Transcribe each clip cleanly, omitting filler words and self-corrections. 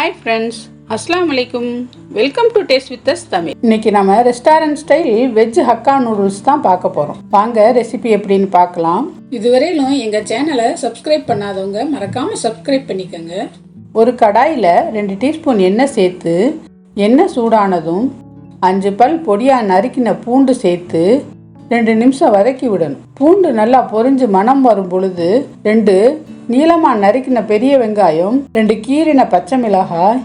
Hi friends, அஸ்ஸலாமு அலைக்கும். Welcome to taste with us Tamil. இன்னைக்கு நம்ம restaurant style veg hakka noodles தான் பார்க்க போகிறோம். வாங்க ரெசிபி எப்படின்னு பார்க்கலாம். இதுவரையிலும் எங்கள் சேனலை சப்ஸ்கிரைப் பண்ணாதவங்க மறக்காமல் சப்ஸ்கிரைப் பண்ணிக்கோங்க. ஒரு கடாயில் 2 டீஸ்பூன் எண்ணெய் சேர்த்து எண்ணெய் சூடானதும் 5 பல் பொடியாக நறுக்கின பூண்டு சேர்த்து 2 நிமிஷம் வதக்கி விடணும். பூண்டு நல்லா பொரிஞ்சு மணம் வரும் பொழுது 2 நீளமாக நறுக்கின பெரிய வெங்காயம், 2 கீறின பச்சை மிளகாய்,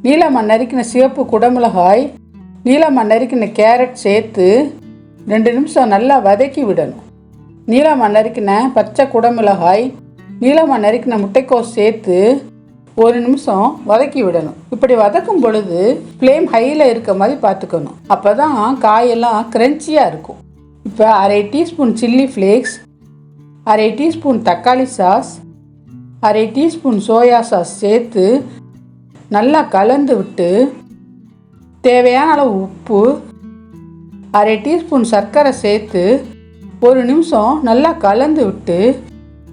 நீளமாக நறுக்கின சிவப்பு குடமிளகாய், நீளமாக நறுக்கின கேரட் சேர்த்து 2 நிமிஷம் நல்லா வதக்கி விடணும். நீளமாக நறுக்கின பச்சை குடமிளகாய், நீளமாக நறுக்கின முட்டைக்கோஸ் சேர்த்து 1 நிமிஷம் வதக்கி விடணும். இப்படி வதக்கும் பொழுது ஃப்ளேம் ஹையில் இருக்க மாதிரி பார்த்துக்கணும். அப்போ தான் காயெல்லாம் கிரன்ச்சியாக இருக்கும். இப்போ 1/2 டீஸ்பூன் சில்லி ஃப்ளேக்ஸ், 1/2 டீஸ்பூன் தக்காளி சாஸ், 1/2 டீஸ்பூன் சோயா சாஸ் சேர்த்து நல்லா கலந்து விட்டு தேவையான அளவு உப்பு, 1/2 டீஸ்பூன் சர்க்கரை சேர்த்து 1 நிமிஷம் நல்லா கலந்து விட்டு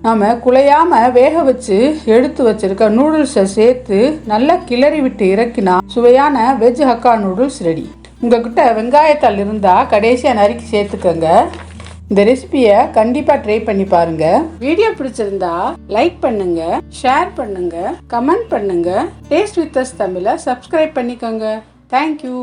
நம்ம குழையாமல் வேக வச்சு எடுத்து வச்சிருக்க நூடுல்ஸை சேர்த்து நல்லா கிளறி விட்டு இறக்கினா சுவையான வெஜ் ஹக்கா நூடுல்ஸ் ரெடி. உங்ககிட்ட வெங்காயத்தால் இருந்தால் கடைசியாக நறுக்கி சேர்த்துக்கோங்க. இந்த ரெசிபியை கண்டிப்பாக ட்ரை பண்ணி பாருங்க. வீடியோ பிடிச்சிருந்தா லைக் பண்ணுங்க, ஷேர் பண்ணுங்க, கமெண்ட் பண்ணுங்க. டேஸ்ட் வித் அஸ் தமிழை சப்ஸ்கிரைப் பண்ணிக்கோங்க. தேங்க்யூ.